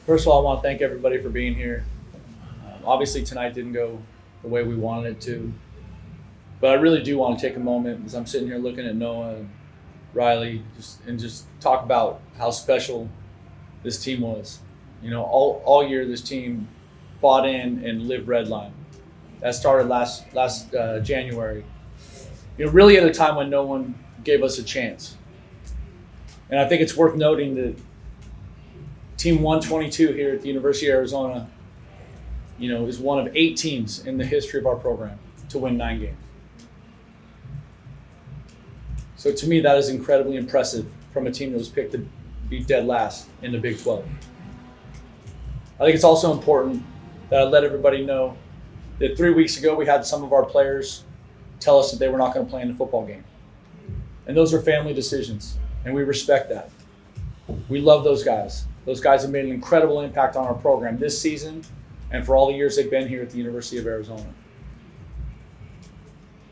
First of all, I want to thank everybody for being here. Obviously, tonight didn't go the way we wanted it to, but I really do want to take a moment as I'm sitting here looking at Noah and Riley just talk about how special this team was. You know, all year this team bought in and lived Redline. That started last January. You know, really at a time when no one gave us a chance. And I think it's worth noting that Team 122 here at the University of Arizona, you know, is one of 8 teams in the history of our program to win 9 games. So to me, that is incredibly impressive from a team that was picked to be dead last in the Big 12. I think it's also important that I let everybody know that 3 weeks ago we had some of our players tell us that they were not going to play in the football game. And those are family decisions, and we respect that. We love those guys. Those guys have made an incredible impact on our program this season and for all the years they've been here at the University of Arizona.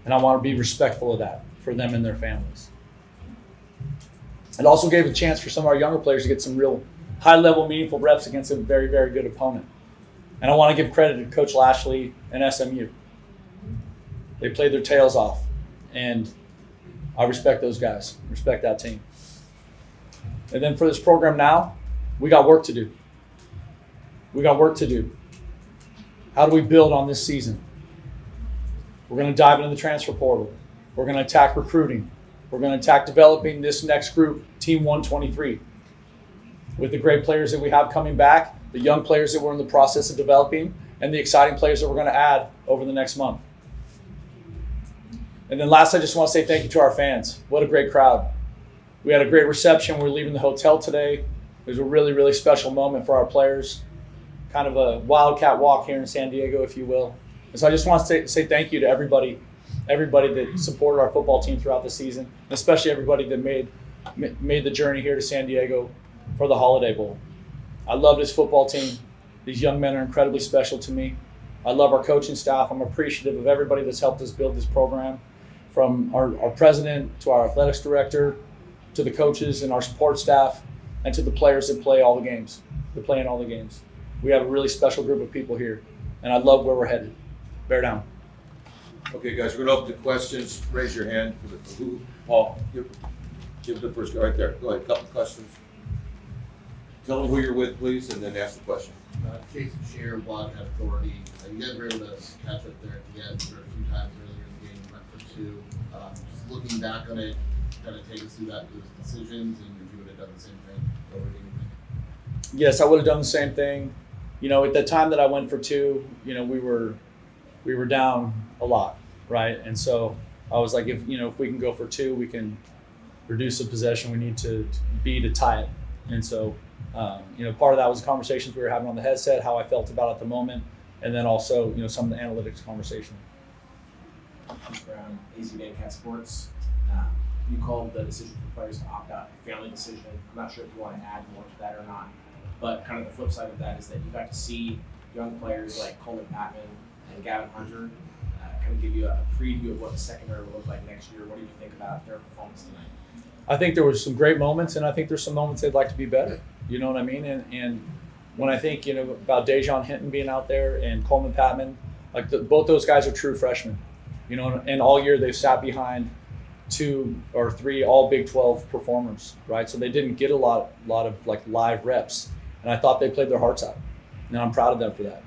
And I want to be respectful of that for them and their families. It also gave a chance for some of our younger players to get some real high-level, meaningful reps against a very, very good opponent. And I want to give credit to Coach Lashley and SMU. They played their tails off, and I respect those guys, respect that team. And then for this program now, we got work to do. We got work to do. How do we build on this season? We're going to dive into the transfer portal. We're going to attack recruiting. We're going to attack developing this next group, Team 123. With the great players that we have coming back, the young players that we're in the process of developing, and the exciting players that we're going to add over the next month. And then last, I just want to say thank you to our fans. What a great crowd. We had a great reception. We're leaving the hotel today. It was a really, really special moment for our players. Kind of a Wildcat walk here in San Diego, if you will. And so I just want to say thank you to everybody that supported our football team throughout the season, and especially everybody that made the journey here to San Diego for the Holiday Bowl. I love this football team. These young men are incredibly special to me. I love our coaching staff. I'm appreciative of everybody that's helped us build this program, from our president to our athletics director to the coaches and our support staff and to the players that play in all the games. We have a really special group of people here, and I love where we're headed. Bear down. Okay, guys, we're going to open to questions. Raise your hand. Paul, give the first guy right there. Go ahead, a couple questions. Tell them who you're with, please, and then ask the question. Jason Shear, Wildcat Authority. You guys were able to catch up there at the end for a few times earlier in the game. You went for 2. Just looking back on it, kind of take us through those decisions, and if you would have done the same thing over again. Yes, I would have done the same thing. You know, at the time that I went for 2, you know, we were down a lot, right? And so I was like, if we can go for 2, we can reduce the possession we need to tie it. And so, part of that was the conversations we were having on the headset, how I felt about it at the moment, and then also, some of the analytics conversation. Brown, AZ Wildcats Sports. You called the decision for players to opt out a family decision. I'm not sure if you want to add more to that or not, but kind of the flip side of that is that you got to see young players like Coleman Patman and Gavin Hunter kind of give you a preview of what the secondary will look like next year. What do you think about their performance tonight? I think there was some great moments, and I think there's some moments they'd like to be better. You know what I mean? And when I think about Dejon Hinton being out there and Coleman Patman, both those guys are true freshmen. And all year they've sat behind 2 or 3 all Big 12 performers, right? So they didn't get a lot of live reps, and I thought they played their hearts out, and I'm proud of them for that.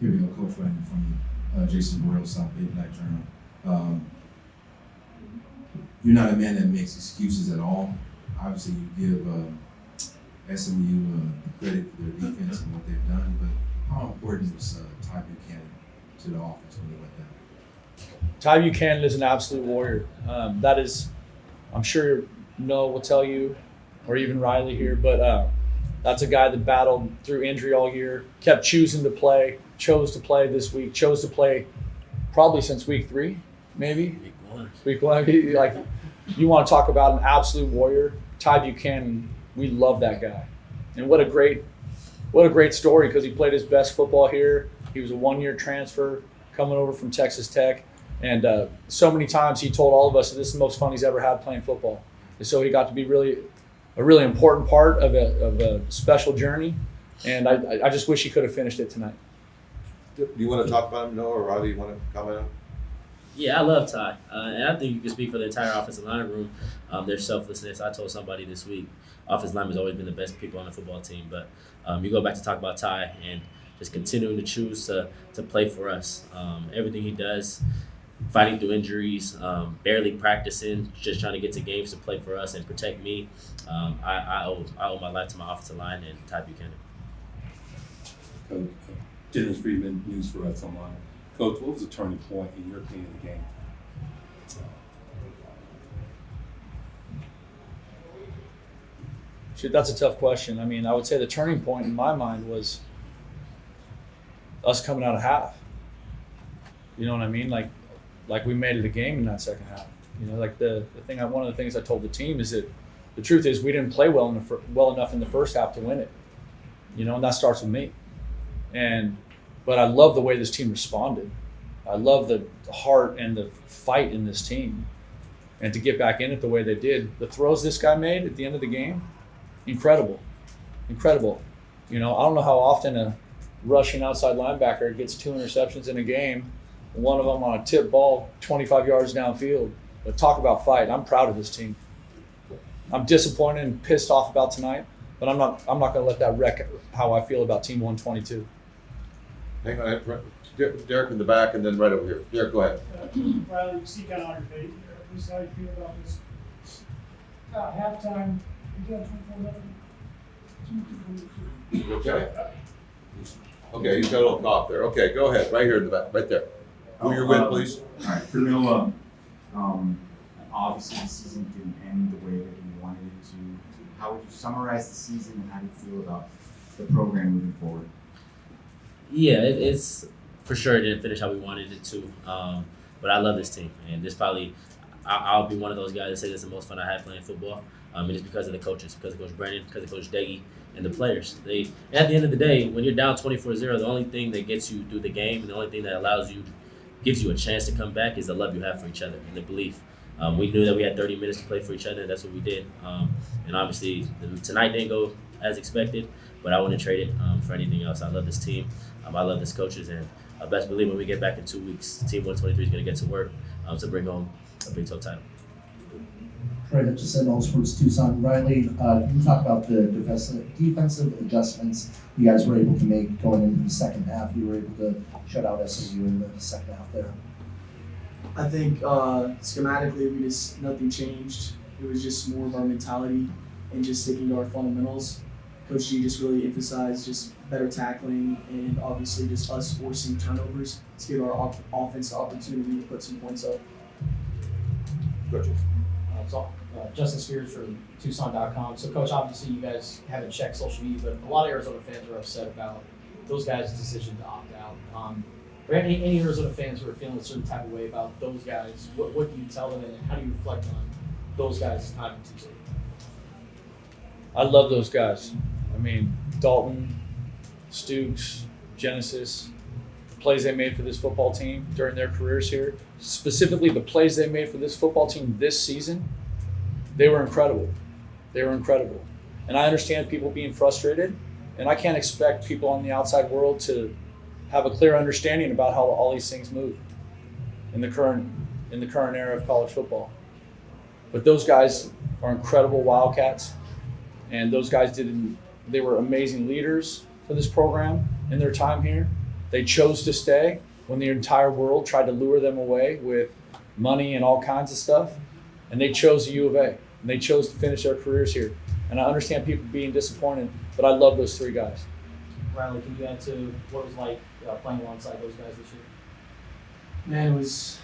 Here we go, Coach, right in front of you. Jason Burrell, South Bay Black Journal. You're not a man that makes excuses at all. Obviously, you give SMU the credit for their defense and what they've done, but how important was Ty Buchanan to the offense when they went down? Ty Buchanan is an absolute warrior. That is, I'm sure Noah will tell you, or even Riley here, but that's a guy that battled through injury all year, kept choosing to play, chose to play this week, chose to play probably since week 3, maybe. Week one. You want to talk about an absolute warrior, Ty Buchanan. We love that guy, and what a great story, because he played his best football here. He was a 1-year transfer coming over from Texas Tech, and so many times he told all of us that this is the most fun he's ever had playing football. And so he got to be really a really important part of a special journey. And I just wish he could have finished it tonight. Do you want to talk about him, Noah, or Riley, you want to comment on him? Yeah, I love Ty, and I think you can speak for the entire offensive line room. Their selflessness. I told somebody this week, offensive linemen has always been the best people on the football team. But you go back to talk about Ty and just continuing to choose to play for us. Everything he does, fighting through injuries, barely practicing, just trying to get to games to play for us and protect me. I owe my life to my offensive line and Ty Buchanan. Coach, Dennis Friedman, News for Us Online. Coach, what was the turning point in your opinion of the game? Shit, that's a tough question. I mean, I would say the turning point in my mind was us coming out of half. You know what I mean? Like we made it a game in that second half. You know, like one of the things I told the team is that the truth is we didn't play well enough in the first half to win it. You know, and that starts with me. But I love the way this team responded. I love the heart and the fight in this team. And to get back in it the way they did, the throws this guy made at the end of the game, incredible. You know, I don't know how often a rushing outside linebacker gets 2 interceptions in a game, one of them on a tip ball 25 yards downfield. But talk about fight. I'm proud of this team. I'm disappointed and pissed off about tonight, but I'm not going to let that wreck how I feel about Team 122. Hang on, Derek in the back, and then right over here. Derek, go ahead. Riley, you see kind of on your face. This is how you feel about this. Halftime, you got 24-11. Okay. Okay, he's got a little cough there. Okay, go ahead. Right here in the back, right there. Who you're with, please. All right, for Noah, obviously the season didn't end the way that you wanted it to. How would you summarize the season, and how do you feel about the program moving forward? Yeah, it's for sure it didn't finish how we wanted it to. But I love this team, and this probably I'll be one of those guys that say this is the most fun I had playing football. And it's because of the coaches, because of Coach Brandon, because of Coach Deggy, and the players. And at the end of the day, when you're down 24-0, the only thing that gets you through the game and the only thing that gives you a chance to come back is the love you have for each other and the belief. We knew that we had 30 minutes to play for each other, and that's what we did. And obviously, tonight didn't go as expected, but I wouldn't trade it for anything else. I love this team. I love this coaches, and I best believe when we get back in 2 weeks, Team 123 is going to get to work to bring home a Big 12 title. Right, just said All Sports Tucson. Riley, can you talk about the defensive adjustments you guys were able to make going into the second half? You were able to shut out SMU in the second half there. I think schematically, nothing changed. It was just more of our mentality and just sticking to our fundamentals. Coach G just really emphasized just better tackling and obviously just us forcing turnovers to give our offense the opportunity to put some points up. Coach. Justin Spears from Tucson.com. So, Coach, obviously you guys haven't checked social media, but a lot of Arizona fans are upset about those guys' decision to opt out. Are any Arizona fans who are feeling a certain type of way about those guys? What do you tell them, and how do you reflect on those guys' time in Tucson? I love those guys. I mean, Dalton, Stooks, Genesis, the plays they made for this football team during their careers here, specifically the plays they made for this football team this season, they were incredible. And I understand people being frustrated, and I can't expect people on the outside world to have a clear understanding about how all these things move in the current era of college football. But those guys are incredible Wildcats, and those guys they were amazing leaders for this program in their time here. They chose to stay when the entire world tried to lure them away with money and all kinds of stuff, and they chose the U of A, and they chose to finish their careers here. And I understand people being disappointed, but I love those three guys. Riley, can you add to what it was like playing alongside those guys this year? Man, it was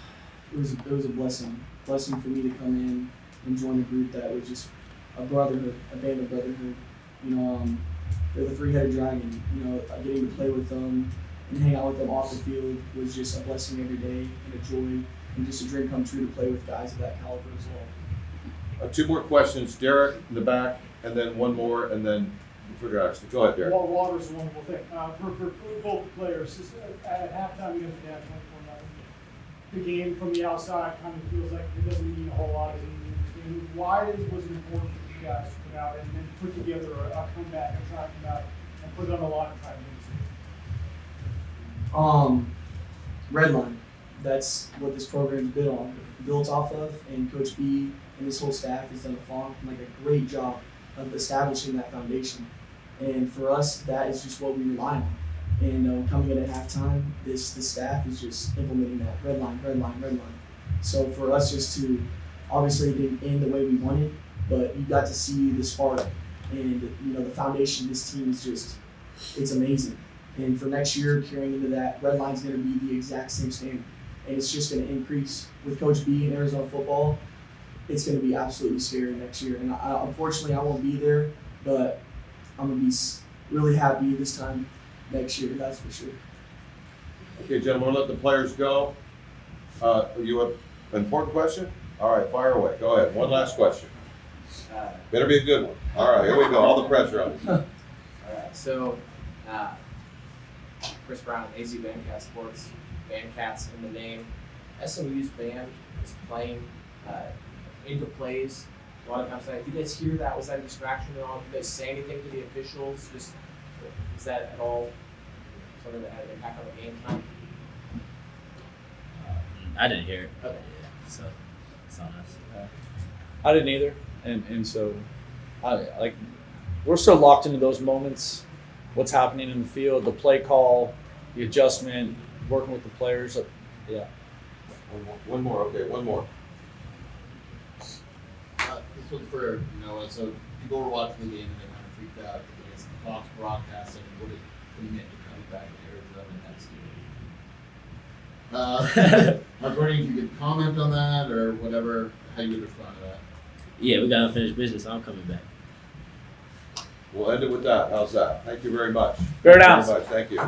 a blessing for me to come in and join a group that was just a brotherhood, a band of brotherhood. You know, they're the three-headed dragon. You know, getting to play with them and hang out with them off the field was just a blessing every day and a joy and just a dream come true to play with guys of that caliber as well. 2 more questions. Derek in the back, and then one more, and then for guys. Go ahead, Derek. Water's a wonderful thing. For both players, at halftime, you guys are down 24-11. The game from the outside kind of feels like it doesn't mean a whole lot. Why was it important for guys to put out and then put together a comeback and try to come out and put it on the line and try to win the season? Redline. That's what this program's built off of, and Coach B and this whole staff has done a great job of establishing that foundation. And for us, that is just what we rely on. And coming in at halftime, the staff is just implementing that red line. So for us just to, obviously it didn't end the way we wanted, but you got to see the spark and the foundation of this team is just, it's amazing. And for next year, carrying into that, red line's going to be the exact same standard. And it's just going to increase with Coach B in Arizona football. It's going to be absolutely scary next year. And unfortunately, I won't be there, but I'm going to be really happy this time next year, that's for sure. Okay, gentlemen, we'll let the players go. You have an important question? All right, fire away. Go ahead. One last question. Better be a good one. All right, here we go. All the pressure on you. All right, so Chris Brown, AZ Bandcast Sports, Bandcats in the name. SMU's band is playing into plays a lot of times. Did you guys hear that? Was that a distraction at all? Did you guys say anything to the officials? Just is that at all something that had an impact on the game time? I didn't hear it. Okay. Yeah, so it's on us. I didn't either, and so we're so locked into those moments. What's happening in the field, the play call, the adjustment, working with the players. Yeah. One more. Okay, one more. This one's for Noah. So people were watching the game and they kind of freaked out against the Fox broadcast and what it meant to coming back to Arizona next year. I was wondering if you could comment on that or whatever, how you would respond to that. Yeah, we got unfinished business, so I'm coming back. We'll end it with that. How's that? Thank you very much. Bear Thank you down. very much. Thank you.